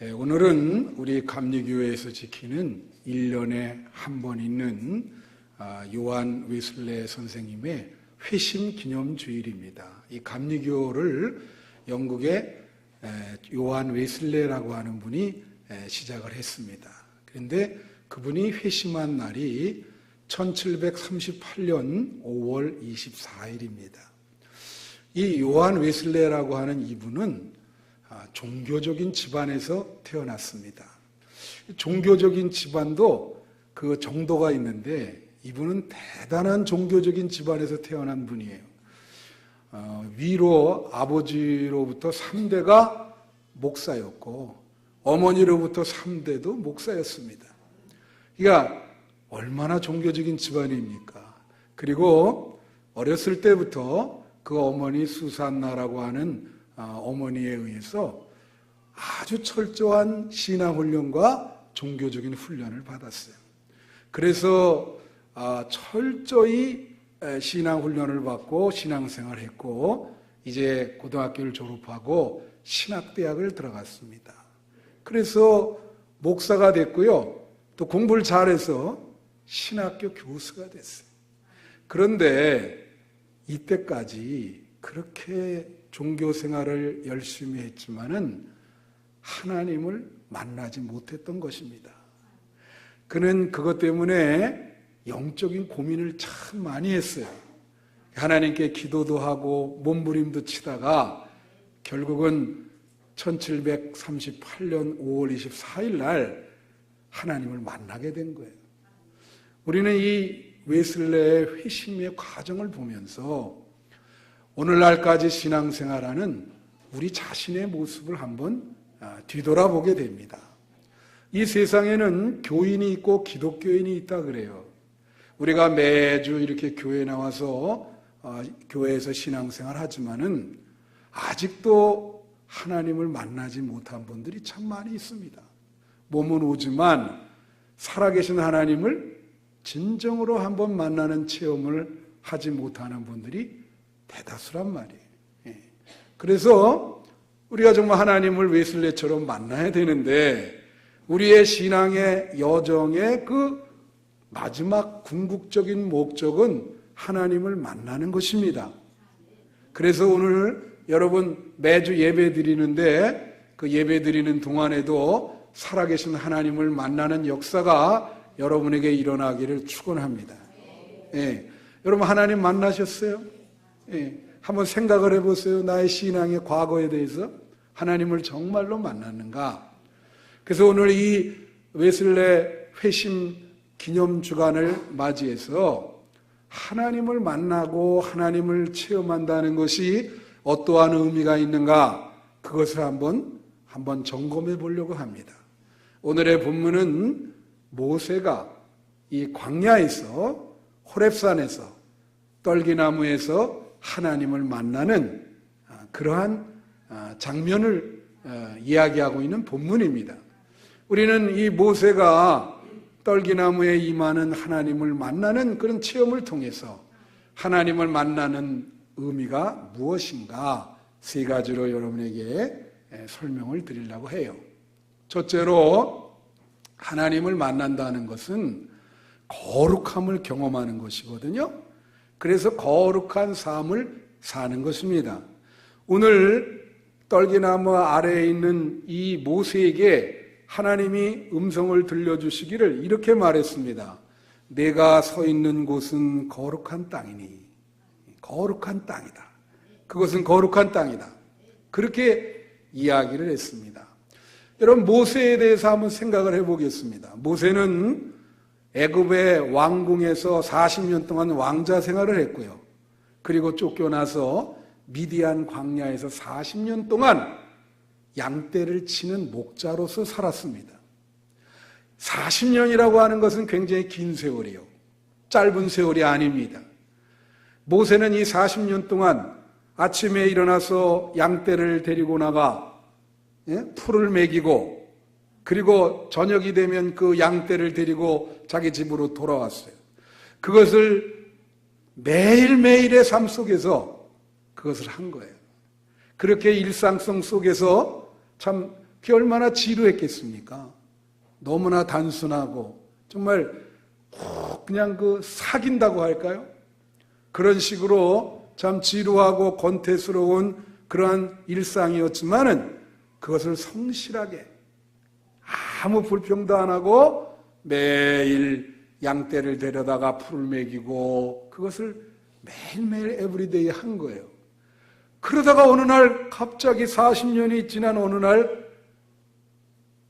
오늘은 우리 감리교회에서 지키는 1년에 한 번 있는 요한 웨슬레 선생님의 회심 기념 주일입니다. 이 감리교를 영국의 요한 웨슬레라고 하는 분이 시작을 했습니다. 그런데 그분이 회심한 날이 1738년 5월 24일입니다. 이 요한 웨슬레라고 하는 이분은 종교적인 집안에서 태어났습니다. 종교적인 집안도 그 정도가 있는데 이분은 대단한 종교적인 집안에서 태어난 분이에요. 위로 아버지로부터 3대가 목사였고 어머니로부터 3대도 목사였습니다. 그러니까 얼마나 종교적인 집안입니까? 그리고 어렸을 때부터 그 어머니 수산나라고 하는 어머니에 의해서 아주 철저한 신앙훈련과 종교적인 훈련을 받았어요. 그래서 철저히 신앙훈련을 받고 신앙생활을 했고 이제 고등학교를 졸업하고 신학대학을 들어갔습니다. 그래서 목사가 됐고요. 또 공부를 잘해서 신학교 교수가 됐어요. 그런데 이때까지 그렇게 종교 생활을 열심히 했지만은 하나님을 만나지 못했던 것입니다. 그는 그것 때문에 영적인 고민을 참 많이 했어요. 하나님께 기도도 하고 몸부림도 치다가 결국은 1738년 5월 24일 날 하나님을 만나게 된 거예요. 우리는 이 웨슬레의 회심의 과정을 보면서 오늘날까지 신앙생활하는 우리 자신의 모습을 한번 뒤돌아보게 됩니다. 이 세상에는 교인이 있고 기독교인이 있다 그래요. 우리가 매주 이렇게 교회에 나와서 교회에서 신앙생활 하지만은 아직도 하나님을 만나지 못한 분들이 참 많이 있습니다. 몸은 오지만 살아계신 하나님을 진정으로 한번 만나는 체험을 하지 못하는 분들이 대다수란 말이에요. 그래서 우리가 정말 하나님을 웨슬레처럼 만나야 되는데 우리의 신앙의 여정의 그 마지막 궁극적인 목적은 하나님을 만나는 것입니다. 그래서 오늘 여러분 매주 예배 드리는데 그 예배 드리는 동안에도 살아계신 하나님을 만나는 역사가 여러분에게 일어나기를 축원합니다. 여러분 하나님 만나셨어요? 한번 생각을 해보세요. 나의 신앙의 과거에 대해서 하나님을 정말로 만났는가? 그래서 오늘 이 웨슬레 회심 기념 주간을 맞이해서 하나님을 만나고 하나님을 체험한다는 것이 어떠한 의미가 있는가? 그것을 한번 점검해 보려고 합니다. 오늘의 본문은 모세가 이 광야에서 호렙산에서 떨기나무에서 하나님을 만나는 그러한 장면을 이야기하고 있는 본문입니다. 우리는 이 모세가 떨기나무에 임하는 하나님을 만나는 그런 체험을 통해서 하나님을 만나는 의미가 무엇인가 세 가지로 여러분에게 설명을 드리려고 해요. 첫째로 하나님을 만난다는 것은 거룩함을 경험하는 것이거든요. 그래서 거룩한 삶을 사는 것입니다. 오늘 떨기나무 아래에 있는 이 모세에게 하나님이 음성을 들려주시기를 이렇게 말했습니다. 내가 서 있는 곳은 거룩한 땅이니 거룩한 땅이다. 그것은 거룩한 땅이다. 그렇게 이야기를 했습니다. 여러분 모세에 대해서 한번 생각을 해보겠습니다. 모세는 애굽의 왕궁에서 40년 동안 왕자 생활을 했고요. 그리고 쫓겨나서 미디안 광야에서 40년 동안 양떼를 치는 목자로서 살았습니다. 40년이라고 하는 것은 굉장히 긴 세월이요. 짧은 세월이 아닙니다. 모세는 이 40년 동안 아침에 일어나서 양떼를 데리고 나가 풀을 먹이고 그리고 저녁이 되면 그 양떼를 데리고 자기 집으로 돌아왔어요. 그것을 매일매일의 삶 속에서 그것을 한 거예요. 그렇게 일상성 속에서 참 그게 얼마나 지루했겠습니까? 너무나 단순하고 정말 그냥 그 사귄다고 할까요? 그런 식으로 참 지루하고 권태스러운 그러한 일상이었지만은 그것을 성실하게 아무 불평도 안 하고 매일 양떼를 데려다가 풀을 먹이고 그것을 매일매일 에브리데이 한 거예요. 그러다가 어느 날 갑자기 40년이 지난 어느 날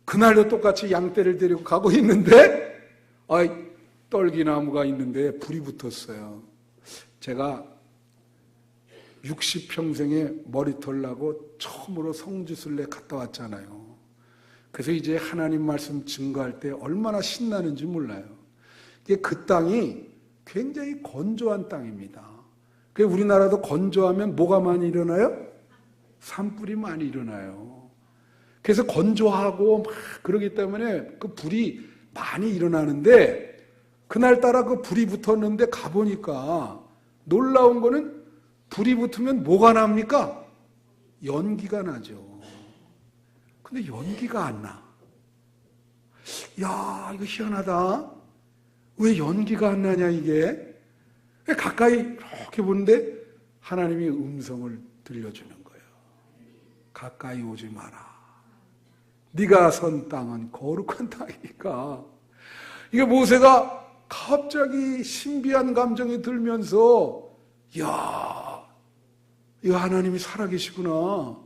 그날도 똑같이 양떼를 데리고 가고 있는데 떨기나무가 있는데 불이 붙었어요. 제가 60평생에 머리털 나고 처음으로 성지순례 갔다 왔잖아요. 그래서 이제 하나님 말씀 증거할 때 얼마나 신나는지 몰라요. 그 땅이 굉장히 건조한 땅입니다. 우리나라도 건조하면 뭐가 많이 일어나요? 산불이 많이 일어나요. 그래서 건조하고 막 그러기 때문에 그 불이 많이 일어나는데 그날따라 그 불이 붙었는데 가보니까 놀라운 거는 불이 붙으면 뭐가 납니까? 연기가 나죠. 근데 연기가 안 나. 야, 이거 희한하다. 왜 연기가 안 나냐 이게? 가까이 이렇게 보는데 하나님이 음성을 들려주는 거예요. 가까이 오지 마라. 네가 선 땅은 거룩한 땅이니까. 이게 모세가 갑자기 신비한 감정이 들면서 야, 이거 하나님이 살아계시구나.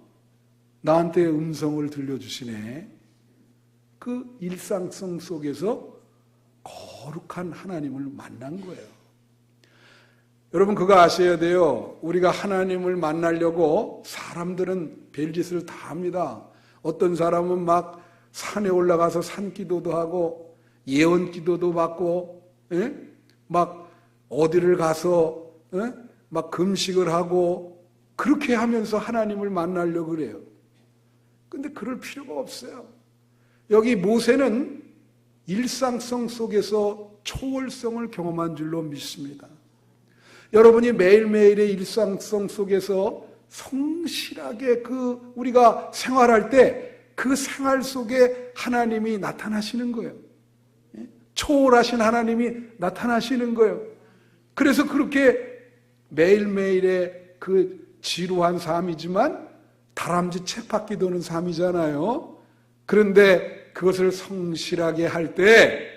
나한테 음성을 들려주시네. 그 일상성 속에서 거룩한 하나님을 만난 거예요. 여러분 그거 아셔야 돼요. 우리가 하나님을 만나려고 사람들은 별짓을 다 합니다. 어떤 사람은 막 산에 올라가서 산기도도 하고 예언기도도 받고 막 어디를 가서 막 금식을 하고 그렇게 하면서 하나님을 만나려고 그래요. 근데 그럴 필요가 없어요. 여기 모세는 일상성 속에서 초월성을 경험한 줄로 믿습니다. 여러분이 매일매일의 일상성 속에서 성실하게 우리가 생활할 때 그 생활 속에 하나님이 나타나시는 거예요. 초월하신 하나님이 나타나시는 거예요. 그래서 그렇게 매일매일의 그 지루한 삶이지만 다람쥐 쳇바퀴 도는 삶이잖아요. 그런데 그것을 성실하게 할 때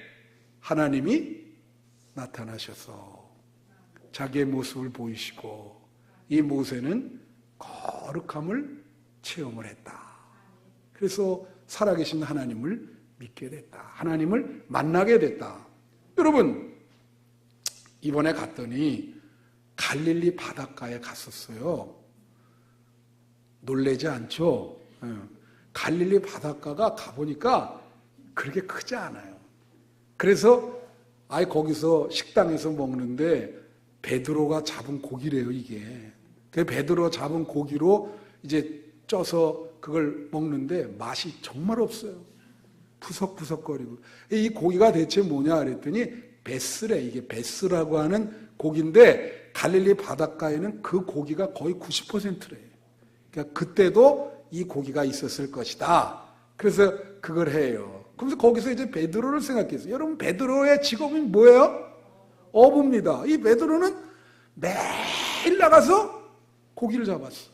하나님이 나타나셔서 자기의 모습을 보이시고 이 모세는 거룩함을 체험을 했다. 그래서 살아계신 하나님을 믿게 됐다. 하나님을 만나게 됐다. 여러분 이번에 갔더니 갈릴리 바닷가에 갔었어요. 놀라지 않죠? 갈릴리 바닷가가 가보니까 그렇게 크지 않아요. 그래서 거기서 식당에서 먹는데 베드로가 잡은 고기래요, 이게. 그 베드로 잡은 고기로 이제 쪄서 그걸 먹는데 맛이 정말 없어요. 푸석푸석거리고. 이 고기가 대체 뭐냐 그랬더니 베스래. 이게 베스라고 하는 고기인데 갈릴리 바닷가에는 그 고기가 거의 90%래요. 그러니까 그때도 이 고기가 있었을 것이다. 그래서 그걸 해요. 그래서 거기서 이제 베드로를 생각했어요. 여러분 베드로의 직업이 뭐예요? 어부입니다. 이 베드로는 매일 나가서 고기를 잡았어.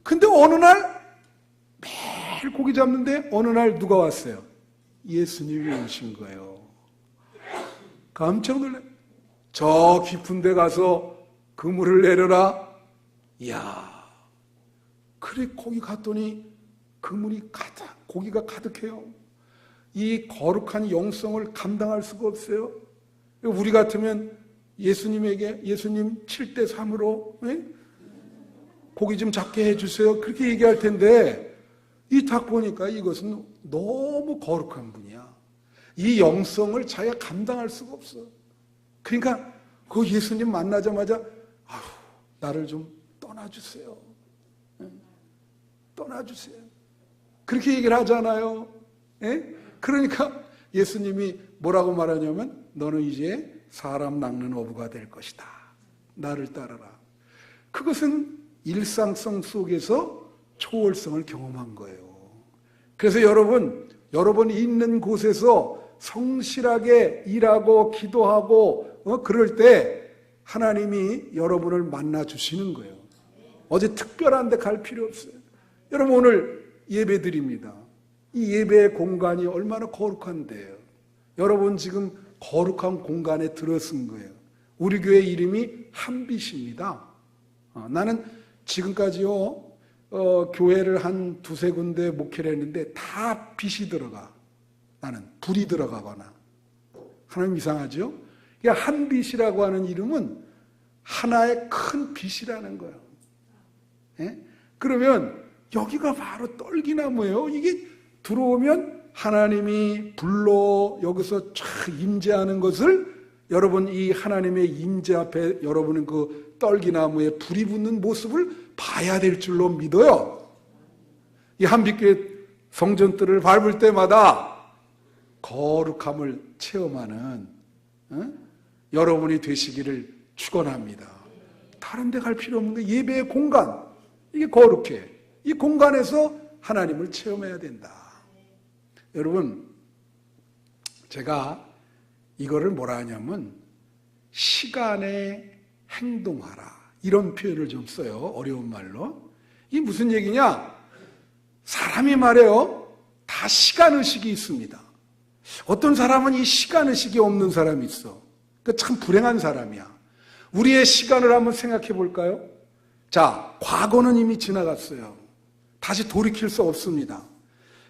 근데 어느 날 매일 고기 잡는데 어느 날 누가 왔어요? 예수님이 오신 거예요. 깜짝 놀래. 저 깊은 데 가서 그물을 내려라. 이야, 그래 거기 갔더니 그물이 고기가 가득해요. 이 거룩한 영성을 감당할 수가 없어요. 우리 같으면 예수님에게 예수님 7대3으로 고기 좀 잡게 해주세요. 그렇게 얘기할 텐데 이 딱 보니까 이것은 너무 거룩한 분이야. 이 영성을 자기가 감당할 수가 없어. 그러니까 그 예수님 만나자마자 나를 좀 떠나주세요. 떠나주세요. 그렇게 얘기를 하잖아요. 그러니까 예수님이 뭐라고 말하냐면 너는 이제 사람 낚는 어부가 될 것이다. 나를 따라라. 그것은 일상성 속에서 초월성을 경험한 거예요. 그래서 여러분이 있는 곳에서 성실하게 일하고 기도하고 그럴 때 하나님이 여러분을 만나 주시는 거예요. 어디 특별한 데 갈 필요 없어요. 여러분 오늘 예배 드립니다. 이 예배의 공간이 얼마나 거룩한데요. 여러분 지금 거룩한 공간에 들어선 거예요. 우리 교회 이름이 한빛입니다. 나는 지금까지요 교회를 한 두세 군데 목회를 했는데 다 빛이 들어가. 나는 불이 들어가거나. 하나님 이상하죠? 한빛이라고 하는 이름은 하나의 큰 빛이라는 거예요. 예? 그러면 여기가 바로 떨기나무예요. 이게 들어오면 하나님이 불로 여기서 쫙 임재하는 것을 여러분 이 하나님의 임재 앞에 여러분은 그 떨기나무에 불이 붙는 모습을 봐야 될 줄로 믿어요. 이 한빛교회 성전들을 밟을 때마다 거룩함을 체험하는 여러분이 되시기를 축원합니다. 다른 데 갈 필요 없는 게 예배의 공간, 이게 거룩해. 이 공간에서 하나님을 체험해야 된다. 여러분, 제가 이거를 뭐라 하냐면 시간에 행동하라 이런 표현을 좀 써요. 어려운 말로. 이게 무슨 얘기냐? 사람이 말해요. 다 시간의식이 있습니다. 어떤 사람은 이 시간의식이 없는 사람이 있어. 그 참 불행한 사람이야. 우리의 시간을 한번 생각해 볼까요? 자, 과거는 이미 지나갔어요. 다시 돌이킬 수 없습니다.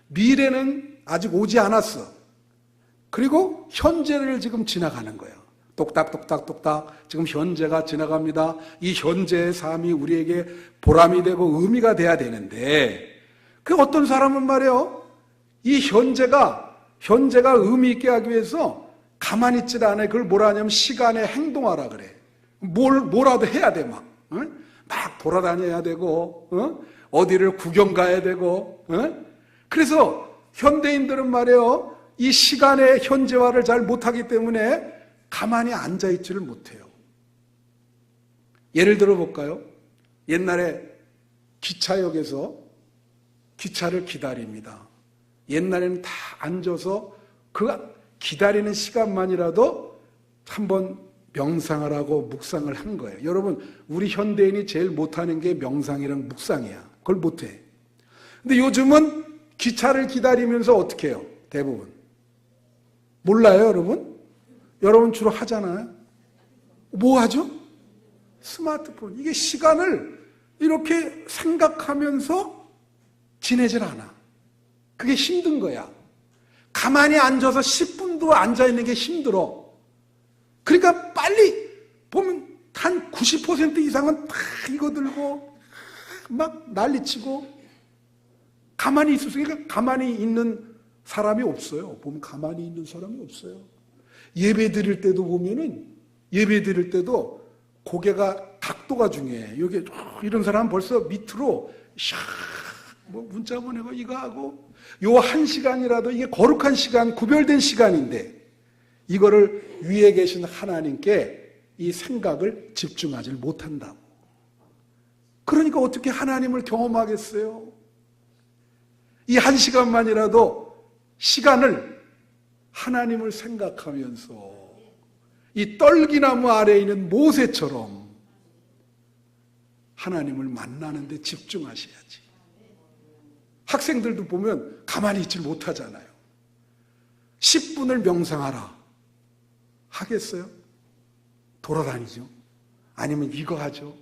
미래는 아직 오지 않았어. 그리고 현재를 지금 지나가는 거예요. 똑딱똑딱똑딱 지금 현재가 지나갑니다. 이 현재의 삶이 우리에게 보람이 되고 의미가 돼야 되는데 그 어떤 사람은 말이에요. 이 현재가 의미 있게 하기 위해서 가만히 있질 않아요. 그걸 뭐라 하냐면 시간에 행동하라 그래. 뭐라도 해야 돼 막. 막 돌아다녀야 되고 어디를 구경 가야 되고 그래서 현대인들은 말이에요. 이 시간의 현재화를 잘 못하기 때문에 가만히 앉아있지를 못해요. 예를 들어 볼까요? 옛날에 기차역에서 기차를 기다립니다. 옛날에는 다 앉아서 그 기다리는 시간만이라도 한번 명상을 하고 묵상을 한 거예요. 여러분, 우리 현대인이 제일 못하는 게 명상이랑 묵상이야. 그걸 못해. 근데 요즘은 기차를 기다리면서 어떻게 해요? 대부분. 몰라요, 여러분? 여러분 주로 하잖아요. 뭐 하죠? 스마트폰. 이게 시간을 이렇게 생각하면서 지내질 않아. 그게 힘든 거야. 가만히 앉아서 10분도 앉아있는 게 힘들어. 그러니까 빨리 보면 한 90% 이상은 다 이거 들고 막 난리치고 가만히 있으니까 가만히 있는 사람이 없어요. 보면 가만히 있는 사람이 없어요. 예배 드릴 때도 보면은 예배 드릴 때도 고개가 각도가 중요해. 여기 이런 사람 벌써 밑으로 뭐 문자 보내고 이거 하고 요 한 시간이라도 이게 거룩한 시간, 구별된 시간인데 이거를 위에 계신 하나님께 이 생각을 집중하지 못한다고. 그러니까 어떻게 하나님을 경험하겠어요? 이 한 시간만이라도 시간을 하나님을 생각하면서 이 떨기나무 아래에 있는 모세처럼 하나님을 만나는 데 집중하셔야지. 학생들도 보면 가만히 있질 못하잖아요. 10분을 명상하라. 하겠어요? 돌아다니죠. 아니면 이거 하죠.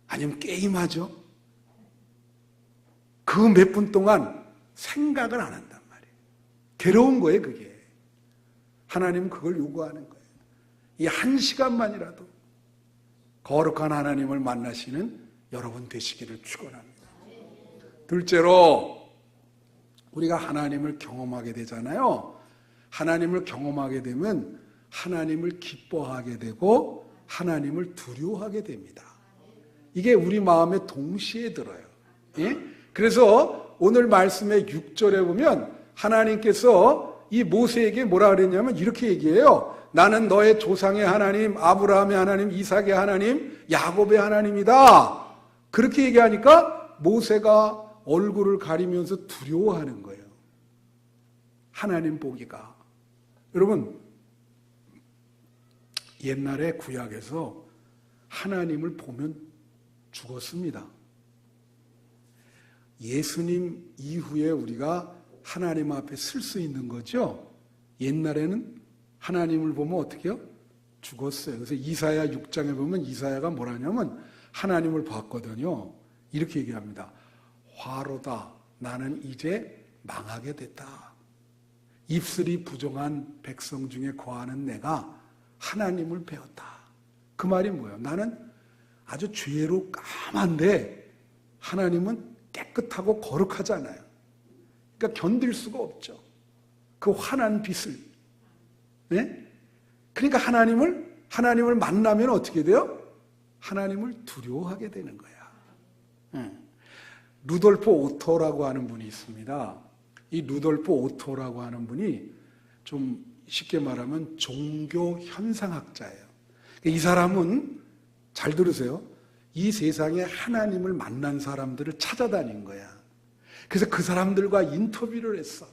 아니면 게임하죠. 그 몇 분 동안 생각을 안 한단 말이에요. 괴로운 거예요, 그게. 하나님은 그걸 요구하는 거예요. 이 한 시간만이라도 거룩한 하나님을 만나시는 여러분 되시기를 축원합니다. 둘째로 우리가 하나님을 경험하게 되잖아요. 하나님을 경험하게 되면 하나님을 기뻐하게 되고 하나님을 두려워하게 됩니다. 이게 우리 마음에 동시에 들어요. 예? 그래서 오늘 말씀의 6절에 보면 하나님께서 이 모세에게 뭐라 그랬냐면 이렇게 얘기해요. 나는 너의 조상의 하나님, 아브라함의 하나님, 이삭의 하나님, 야곱의 하나님이다. 그렇게 얘기하니까 모세가 얼굴을 가리면서 두려워하는 거예요. 하나님 보기가. 여러분, 옛날에 구약에서 하나님을 보면 죽었습니다. 예수님 이후에 우리가 하나님 앞에 설 수 있는 거죠. 옛날에는 하나님을 보면 어떻게 해요? 죽었어요. 그래서 이사야 6장에 보면 이사야가 뭐라냐면 하나님을 봤거든요. 이렇게 얘기합니다. 화로다. 나는 이제 망하게 됐다. 입술이 부정한 백성 중에 거하는 내가 하나님을 배웠다. 그 말이 뭐예요? 나는 아주 죄로 까만데 하나님은 깨끗하고 거룩하잖아요. 그러니까 견딜 수가 없죠. 그 환한 빛을. 네? 그러니까 하나님을 만나면 어떻게 돼요? 하나님을 두려워하게 되는 거야. 루돌프 오토라고 하는 분이 있습니다. 이 루돌프 오토라고 하는 분이 좀 쉽게 말하면 종교 현상학자예요. 이 사람은 잘 들으세요. 이 세상에 하나님을 만난 사람들을 찾아다닌 거야. 그래서 그 사람들과 인터뷰를 했어.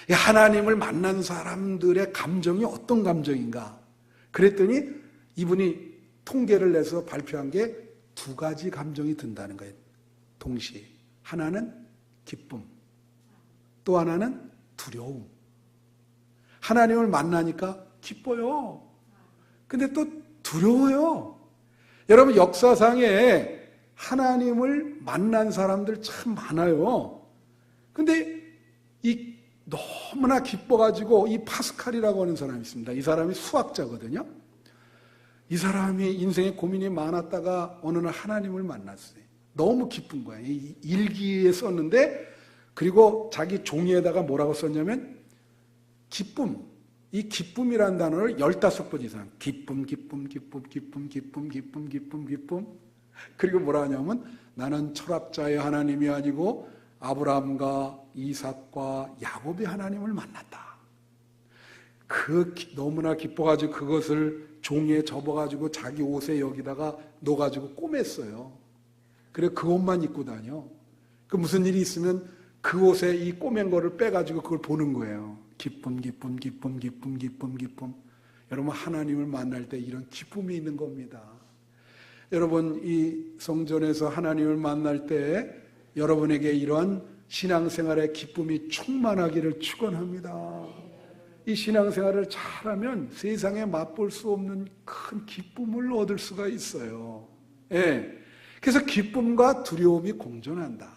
하나님을 만난 사람들의 감정이 어떤 감정인가? 그랬더니 이분이 통계를 내서 발표한 게 2가지 감정이 든다는 거예요. 동시에. 하나는 기쁨, 또 하나는 두려움. 하나님을 만나니까 기뻐요. 근데 또 두려워요. 여러분, 역사상에 하나님을 만난 사람들 참 많아요. 근데 이 너무나 기뻐가지고 이 파스칼이라고 하는 사람이 있습니다. 이 사람이 수학자거든요. 이 사람이 인생에 고민이 많았다가 어느 날 하나님을 만났어요. 너무 기쁜 거예요. 일기에 썼는데, 그리고 자기 종이에다가 뭐라고 썼냐면 기쁨. 이 기쁨이라는 단어를 15번 이상. 기쁨. 그리고 뭐라 하냐면 나는 철학자의 하나님이 아니고 아브라함과 이삭과 야곱의 하나님을 만났다. 너무나 기뻐가지고 그것을 종이에 접어가지고 자기 옷에 여기다가 넣어가지고 꼬맸어요. 그래 그 옷만 입고 다녀. 그 무슨 일이 있으면 그 옷에 이 꼬맨 거를 빼가지고 그걸 보는 거예요. 기쁨. 여러분, 하나님을 만날 때 이런 기쁨이 있는 겁니다. 여러분, 이 성전에서 하나님을 만날 때 여러분에게 이러한 신앙생활의 기쁨이 충만하기를 축원합니다. 이 신앙생활을 잘하면 세상에 맛볼 수 없는 큰 기쁨을 얻을 수가 있어요. 예. 그래서 기쁨과 두려움이 공존한다.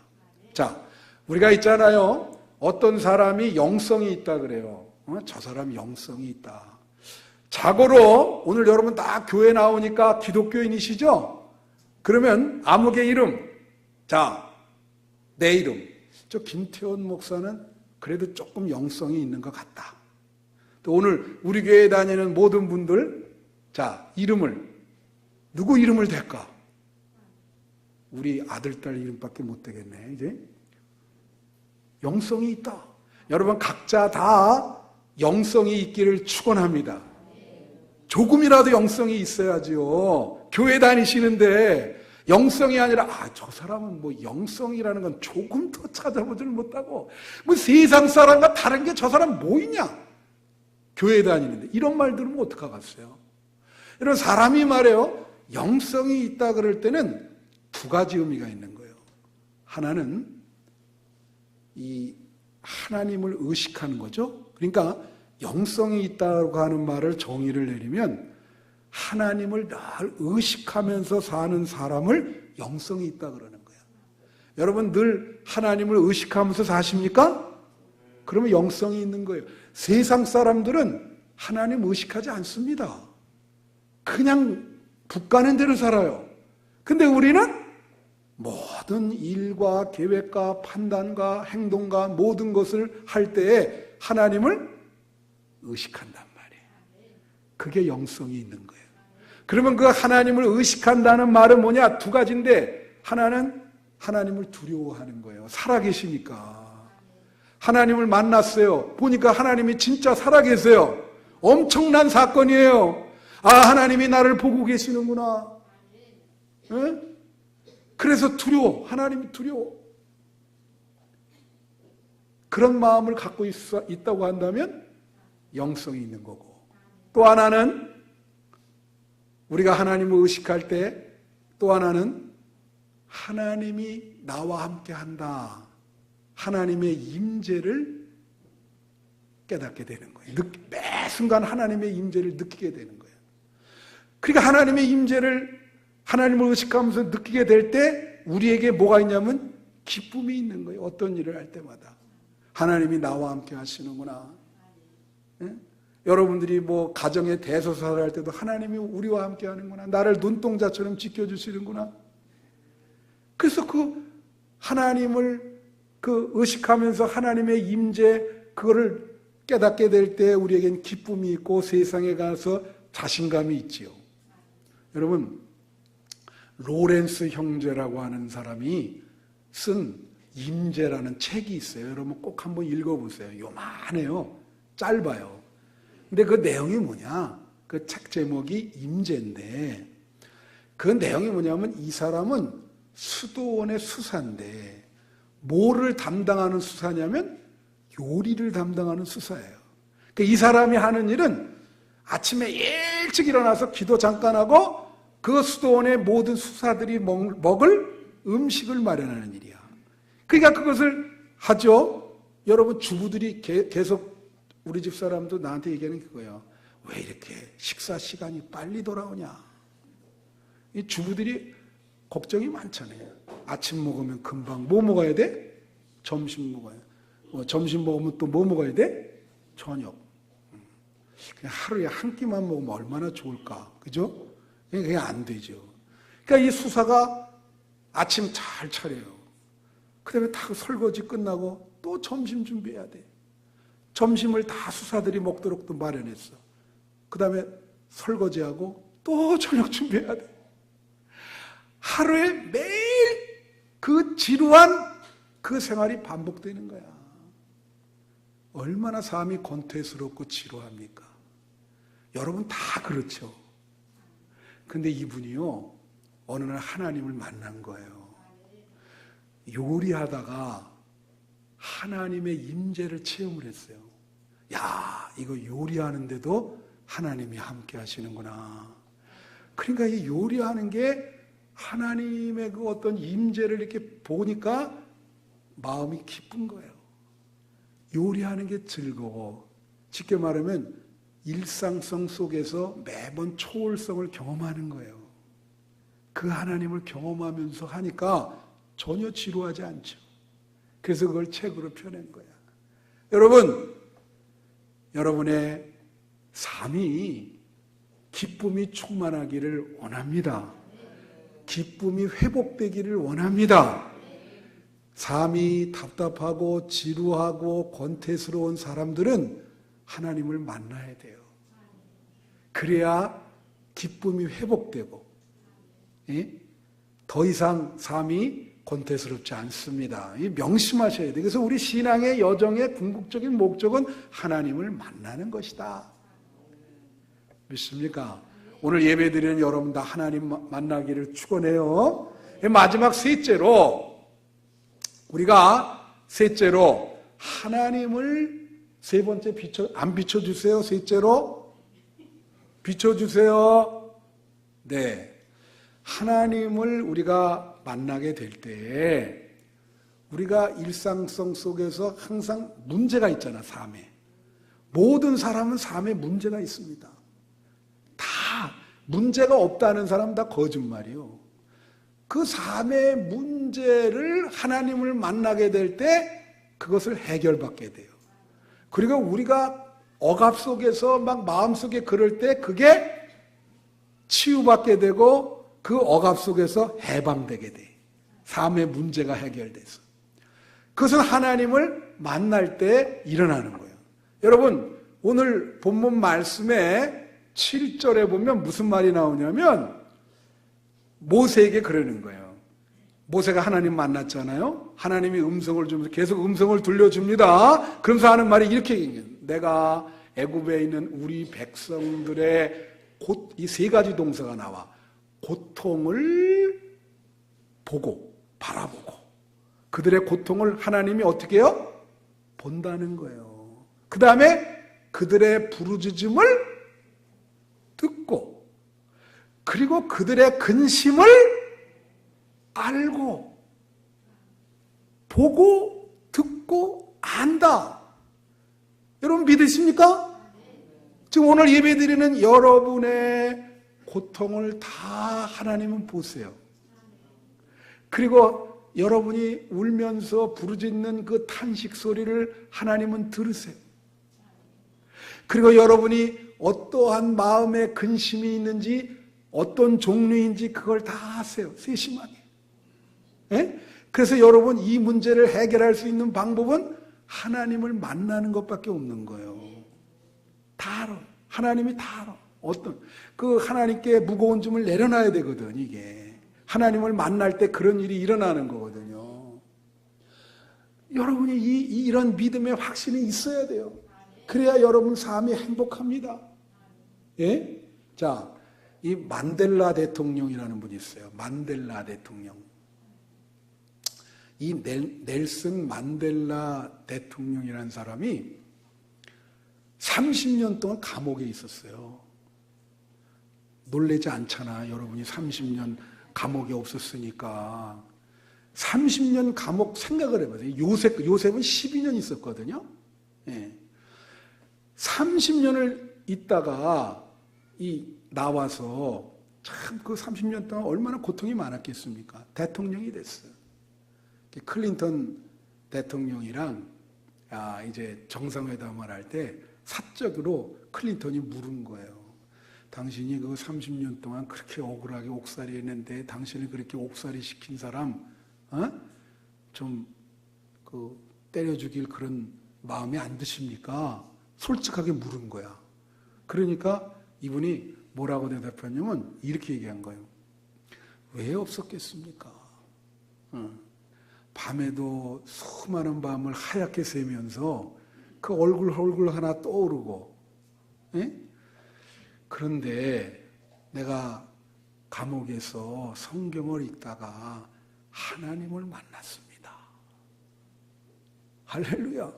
자, 우리가 있잖아요. 어떤 사람이 영성이 있다 그래요. 저 사람 영성이 있다. 자고로 오늘 여러분 다 교회 나오니까 기독교인이시죠? 그러면 아무개 이름. 자, 내 이름. 저 김태원 목사는 그래도 조금 영성이 있는 것 같다. 또 오늘 우리 교회에 다니는 모든 분들, 자, 누구 이름을 댈까? 우리 아들, 딸 이름밖에 못 되겠네, 이제. 영성이 있다. 여러분, 각자 다 영성이 있기를 축원합니다. 조금이라도 영성이 있어야지요. 교회 다니시는데 영성이 아니라 저 사람은 뭐 영성이라는 건 조금 더 찾아보지를 못하고 뭐 세상 사람과 다른 게 저 사람 뭐 있냐? 교회 다니는데 이런 말 들으면 어떡하겠어요? 이런 사람이 말해요. 영성이 있다 그럴 때는 2가지 의미가 있는 거예요. 하나는 이 하나님을 의식하는 거죠. 그러니까 영성이 있다고 하는 말을 정의를 내리면 하나님을 늘 의식하면서 사는 사람을 영성이 있다 그러는 거예요. 여러분 늘 하나님을 의식하면서 사십니까? 그러면 영성이 있는 거예요. 세상 사람들은 하나님 의식하지 않습니다. 그냥 북 가는 대로 살아요. 근데 우리는 모든 일과 계획과 판단과 행동과 모든 것을 할 때에 하나님을 의식한단 말이에요. 그게 영성이 있는 거예요. 그러면 그 하나님을 의식한다는 말은 뭐냐? 2가지인데 하나는 하나님을 두려워하는 거예요. 살아계시니까. 하나님을 만났어요. 보니까 하나님이 진짜 살아계세요. 엄청난 사건이에요. 하나님이 나를 보고 계시는구나. 네? 그래서 두려워. 하나님이 두려워. 그런 마음을 갖고 있다고 한다면 영성이 있는 거고, 또 하나는 우리가 하나님을 의식할 때 또 하나는 하나님이 나와 함께 한다, 하나님의 임재를 깨닫게 되는 거예요. 매 순간 하나님의 임재를 느끼게 되는 거예요. 그러니까 하나님의 임재를, 하나님을 의식하면서 느끼게 될 때 우리에게 뭐가 있냐면 기쁨이 있는 거예요. 어떤 일을 할 때마다 하나님이 나와 함께 하시는구나. 예? 여러분들이 뭐 가정의 대소사를 할 때도 하나님이 우리와 함께 하는구나, 나를 눈동자처럼 지켜주시는구나. 그래서 그 하나님을 의식하면서 하나님의 임재, 그거를 깨닫게 될 때 우리에겐 기쁨이 있고 세상에 가서 자신감이 있지요. 여러분, 로렌스 형제라고 하는 사람이 쓴 임재라는 책이 있어요. 여러분 꼭 한번 읽어보세요. 요만해요. 짧아요. 근데 그 내용이 뭐냐? 그 책 제목이 임재인데, 그 내용이 뭐냐면 이 사람은 수도원의 수사인데 뭐를 담당하는 수사냐면 요리를 담당하는 수사예요. 그러니까 이 사람이 하는 일은 아침에 일찍 일어나서 기도 잠깐 하고 그 수도원의 모든 수사들이 먹을 음식을 마련하는 일이야. 그러니까 그것을 하죠. 여러분, 주부들이 계속, 우리 집 사람도 나한테 얘기하는 그거예요. 왜 이렇게 식사 시간이 빨리 돌아오냐. 이 주부들이 걱정이 많잖아요. 아침 먹으면 금방 뭐 먹어야 돼? 점심 먹어야 돼. 점심 먹으면 또 뭐 먹어야 돼? 저녁. 그냥 하루에 한 끼만 먹으면 얼마나 좋을까. 그죠? 그게 안 되죠. 그러니까 이 수사가 아침 잘 차려요. 그 다음에 다 설거지 끝나고 또 점심 준비해야 돼. 점심을 다 수사들이 먹도록 또 마련했어. 그 다음에 설거지하고 또 저녁 준비해야 돼. 하루에 매일 그 지루한 그 생활이 반복되는 거야. 얼마나 삶이 권태스럽고 지루합니까? 여러분 다 그렇죠. 근데 이분이요, 어느 날 하나님을 만난 거예요. 요리하다가 하나님의 임재를 체험을 했어요. 야, 이거 요리하는데도 하나님이 함께 하시는구나. 그러니까 이 요리하는 게 하나님의 그 어떤 임재를 이렇게 보니까 마음이 기쁜 거예요. 요리하는 게 즐거워. 쉽게 말하면 일상성 속에서 매번 초월성을 경험하는 거예요. 그 하나님을 경험하면서 하니까 전혀 지루하지 않죠. 그래서 그걸 책으로 펴낸 거야. 여러분, 여러분의 삶이 기쁨이 충만하기를 원합니다. 기쁨이 회복되기를 원합니다. 삶이 답답하고 지루하고 권태스러운 사람들은 하나님을 만나야 돼요. 그래야 기쁨이 회복되고, 더 이상 삶이 권태스럽지 않습니다. 명심하셔야 돼요. 그래서 우리 신앙의 여정의 궁극적인 목적은 하나님을 만나는 것이다. 믿습니까? 오늘 예배드리는 여러분 다 하나님 만나기를 축원해요. 마지막 셋째로, 우리가 셋째로 하나님을, 세 번째 안 비춰주세요. 셋째로 비춰주세요. 네. 하나님을 우리가 만나게 될 때에 우리가 일상성 속에서 항상 문제가 있잖아, 삶에. 모든 사람은 삶에 문제가 있습니다. 다 문제가 없다는 사람 다 거짓말이요. 그 삶의 문제를 하나님을 만나게 될 때 그것을 해결받게 돼요. 그리고 우리가 억압 속에서 막 마음속에 그럴 때 그게 치유받게 되고 그 억압 속에서 해방되게 돼. 삶의 문제가 해결돼서. 그것은 하나님을 만날 때 일어나는 거예요. 여러분, 오늘 본문 말씀에 7절에 보면 무슨 말이 나오냐면 모세에게 그러는 거예요. 모세가 하나님 만났잖아요. 하나님이 음성을 주면서 계속 음성을 들려줍니다. 그러면서 하는 말이 이렇게 얘기해요. 내가 애굽에 있는 우리 백성들의 이 세 가지 동사가 나와. 고통을 보고, 바라보고, 그들의 고통을 하나님이 어떻게 해요? 본다는 거예요. 그 다음에 그들의 부르짖음을 듣고, 그리고 그들의 근심을 알고, 보고, 듣고, 안다. 여러분 믿으십니까? 지금 오늘 예배드리는 여러분의 고통을 다 하나님은 보세요. 그리고 여러분이 울면서 부르짖는 그 탄식 소리를 하나님은 들으세요. 그리고 여러분이 어떠한 마음의 근심이 있는지, 어떤 종류인지 그걸 다 아세요. 세심하게. 예? 그래서 여러분 이 문제를 해결할 수 있는 방법은 하나님을 만나는 것밖에 없는 거예요. 다 알아. 하나님이 다 알아. 어떤 그 하나님께 무거운 짐을 내려놔야 되거든. 이게 하나님을 만날 때 그런 일이 일어나는 거거든요. 여러분이 이런 믿음의 확신이 있어야 돼요. 그래야 여러분 삶이 행복합니다. 예? 자, 이 만델라 대통령이라는 분이 있어요. 만델라 대통령. 이 넬슨 만델라 대통령이라는 사람이 30년 동안 감옥에 있었어요. 놀라지 않잖아. 여러분이 30년 감옥에 없었으니까. 30년 감옥 생각을 해보세요. 요셉은 12년 있었거든요. 예. 30년을 있다가 나와서 참 그 30년 동안 얼마나 고통이 많았겠습니까? 대통령이 됐어요. 클린턴 대통령이랑 이제 정상회담을 할 때 사적으로 클린턴이 물은 거예요. 당신이 그 30년 동안 그렇게 억울하게 옥살이 했는데 당신을 그렇게 옥살이 시킨 사람 좀 때려 죽일 그런 마음이 안 드십니까? 솔직하게 물은 거야. 그러니까 이분이 뭐라고 대답했냐면 이렇게 얘기한 거예요. 왜 없었겠습니까? 밤에도 수많은 밤을 하얗게 새면서 그 얼굴 하나 떠오르고, 예? 그런데 내가 감옥에서 성경을 읽다가 하나님을 만났습니다. 할렐루야.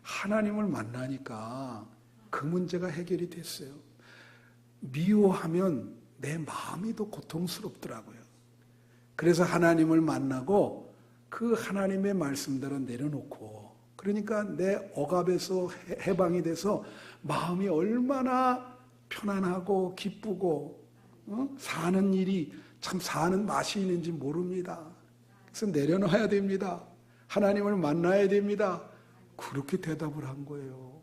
하나님을 만나니까 그 문제가 해결이 됐어요. 미워하면 내 마음이 더 고통스럽더라고요. 그래서 하나님을 만나고 그 하나님의 말씀들은 내려놓고, 그러니까 내 억압에서 해방이 돼서 마음이 얼마나 편안하고 기쁘고 사는 일이 참 사는 맛이 있는지 모릅니다. 그래서 내려놔야 됩니다. 하나님을 만나야 됩니다. 그렇게 대답을 한 거예요.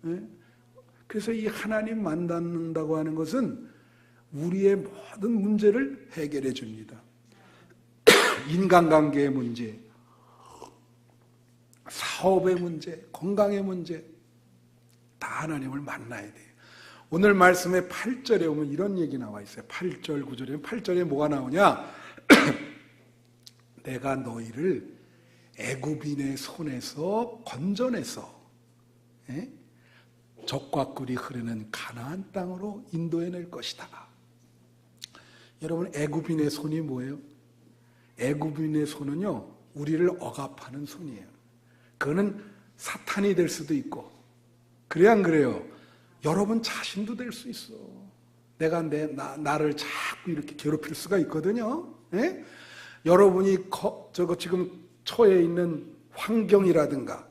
네? 그래서 이 하나님 만난다고 하는 것은 우리의 모든 문제를 해결해 줍니다. 인간관계의 문제, 사업의 문제, 건강의 문제, 다 하나님을 만나야 돼요. 오늘 말씀의 8절에 오면 이런 얘기 나와 있어요. 8절, 9절에 8절에 뭐가 나오냐? 내가 너희를 애굽인의 손에서 건져내서 젖과 꿀이 흐르는 가나안 땅으로 인도해낼 것이다. 여러분, 애굽인의 손이 뭐예요? 애굽인의 손은요, 우리를 억압하는 손이에요. 그거는 사탄이 될 수도 있고, 그래야 안 그래요? 여러분 자신도 될 수 있어. 내가 나를 자꾸 이렇게 괴롭힐 수가 있거든요. 예? 여러분이 지금 처해 있는 환경이라든가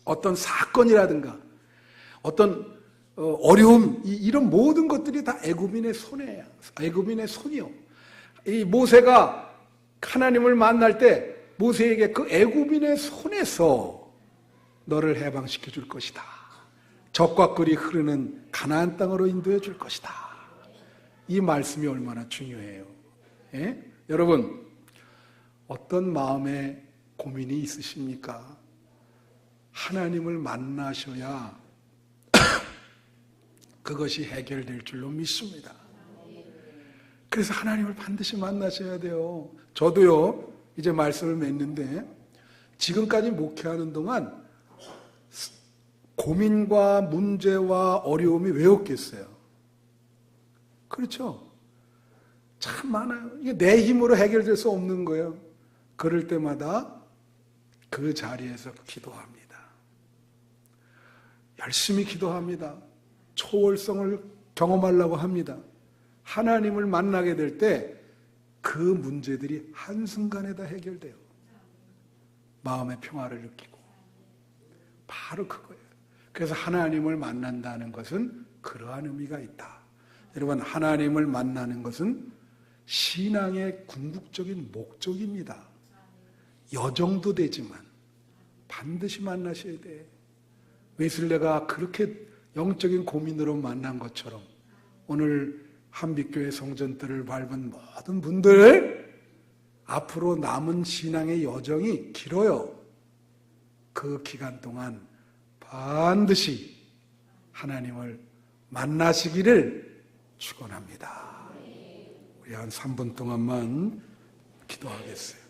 어떤 사건이라든가 어떤 어려움, 이런 모든 것들이 다 애굽인의 손이에요. 애굽인의 손이요. 이 모세가 하나님을 만날 때 모세에게 그 애굽인의 손에서 너를 해방시켜 줄 것이다. 젖과 꿀이 흐르는 가나안 땅으로 인도해 줄 것이다. 이 말씀이 얼마나 중요해요. 예? 여러분, 어떤 마음에 고민이 있으십니까? 하나님을 만나셔야 그것이 해결될 줄로 믿습니다. 그래서 하나님을 반드시 만나셔야 돼요. 저도요, 이제 말씀을 맺는데 지금까지 목회하는 동안 고민과 문제와 어려움이 왜 없겠어요? 그렇죠? 참 많아요. 이게 내 힘으로 해결될 수 없는 거예요. 그럴 때마다 그 자리에서 기도합니다. 열심히 기도합니다. 초월성을 경험하려고 합니다. 하나님을 만나게 될 때 그 문제들이 한순간에 다 해결돼요. 마음의 평화를 느끼고. 바로 그거예요. 그래서 하나님을 만난다는 것은 그러한 의미가 있다. 여러분, 하나님을 만나는 것은 신앙의 궁극적인 목적입니다. 여정도 되지만 반드시 만나셔야 돼. 웨슬레가 그렇게 영적인 고민으로 만난 것처럼 오늘 한빛교회 성전들을 밟은 모든 분들 앞으로 남은 신앙의 여정이 길어요. 그 기간 동안 반드시 하나님을 만나시기를 축원합니다. 우리 한 3분 동안만 기도하겠어요.